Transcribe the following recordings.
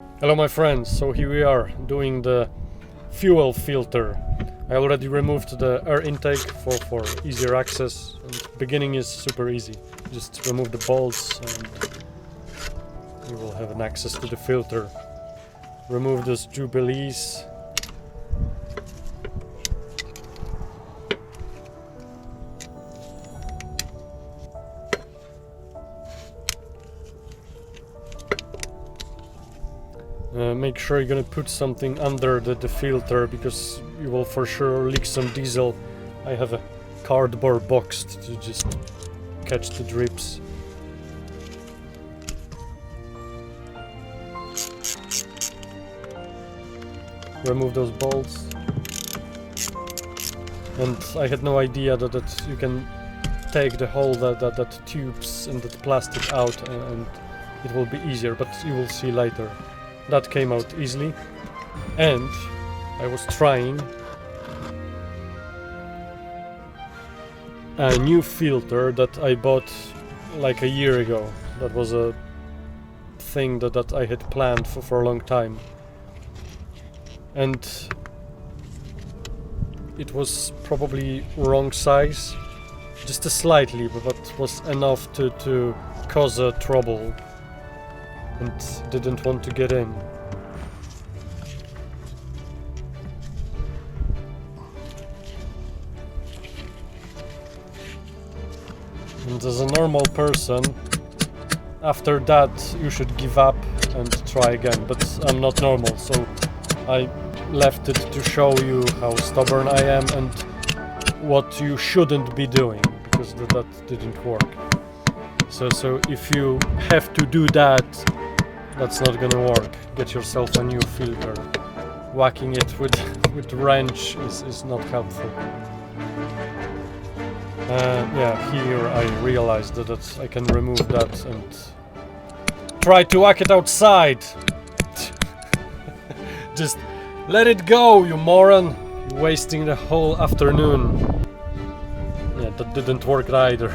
Hello my friends, so here we are doing the fuel filter. I already removed the air intake for easier access, and beginning is super easy. Just remove the bolts and you will have an access to the filter. Remove those jubilees. Make sure you're gonna put something under the filter, because you will for sure leak some diesel. I have a cardboard box to just catch the drips. Remove those bolts. And I had no idea that you can take the whole that tubes and that plastic out, and it will be easier, but you will see later. That came out easily, and I was trying a new filter that I bought like a year ago. That was a thing that I had planned for a long time, and it was probably wrong size, just a slightly, but was enough to cause a trouble, and didn't want to get in. And as a normal person, after that you should give up and try again, but I'm not normal, so I left it to show you how stubborn I am and what you shouldn't be doing, because that didn't work. So if you have to do that, that's not gonna work. Get yourself a new filter. Whacking it with wrench is not helpful. Yeah, here I realized that I can remove that and try to whack it outside. Just let it go, you moron! You're wasting the whole afternoon. Yeah, that didn't work either.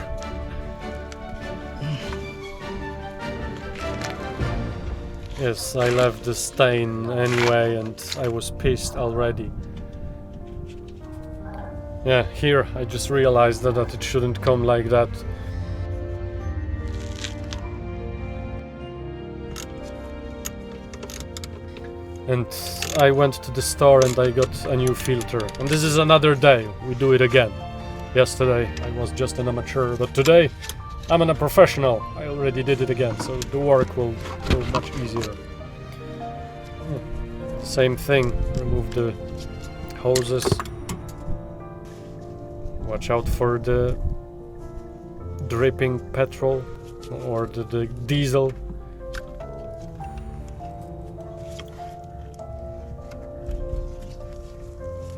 Yes, I left the stain anyway, and I was pissed already. Yeah, here I just realized that it shouldn't come like that. And I went to the store and I got a new filter. And this is another day, we do it again. Yesterday I was just an amateur, but today I'm a professional. I already did it again, so the work will go much easier. Same thing, remove the hoses. Watch out for the dripping petrol or the diesel.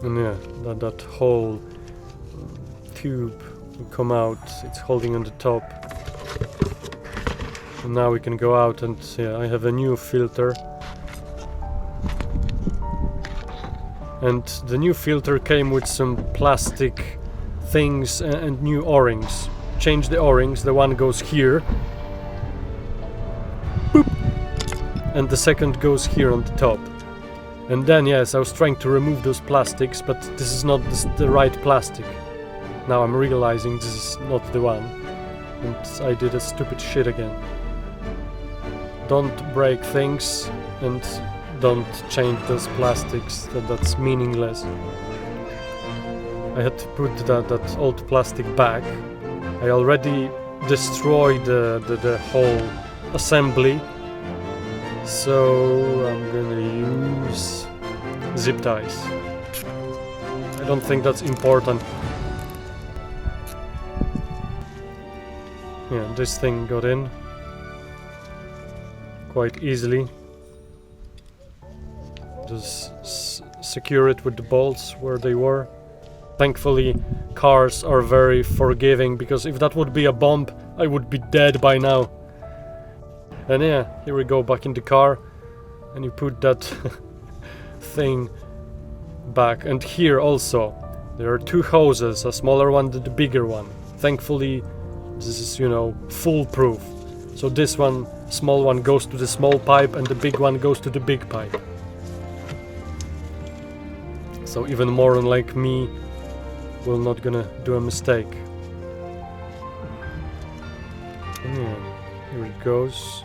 And yeah, that whole tube will come out. It's holding on the top. And now we can go out, and yeah, I have a new filter. And the new filter came with some plastic things and new O-rings. Change the O-rings, the one goes here. Boop. And the second goes here on the top. And then, yes, I was trying to remove those plastics, but this is not the right plastic. Now I'm realizing this is not the one, and I did a stupid shit again. Don't break things, and don't change those plastics, that's meaningless. I had to put that old plastic back. I already destroyed the whole assembly, so I'm gonna use zip ties. I don't think that's important. Yeah, this thing got in quite easily. Just secure it with the bolts where they were. Thankfully, cars are very forgiving, because if that would be a bomb, I would be dead by now. And yeah, here we go, back in the car, and you put that thing back. And here also, there are two hoses, a smaller one and the bigger one. Thankfully, this is, foolproof. So this one small one goes to the small pipe and the big one goes to the big pipe. So even moron like me will not gonna do a mistake. Yeah, here it goes.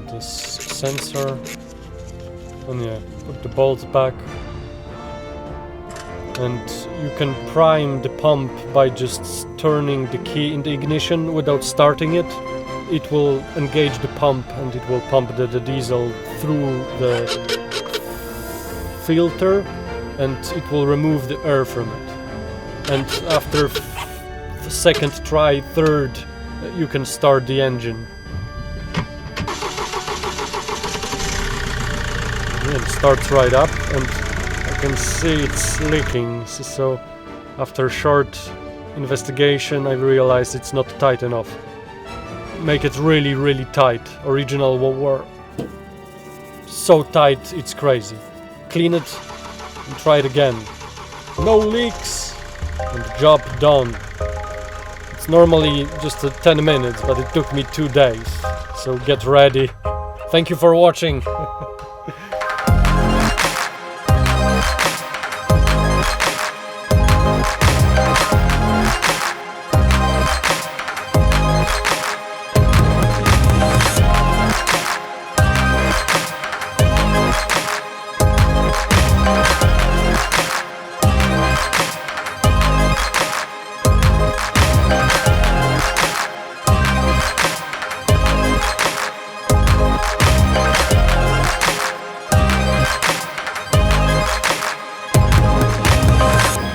This sensor. And yeah, put the bolts back. And you can prime the pump by just turning the key in the ignition without starting it. It will engage the pump and it will pump the diesel through the filter and it will remove the air from it. And after the second try, third, you can start the engine. It starts right up and I can see it's leaking, so after a short investigation I realized it's not tight enough. Make it really, really tight. Original were so tight it's crazy. Clean it and try it again. No leaks and job done. It's normally just 10 minutes, but it took me 2 days, so get ready. Thank you for watching.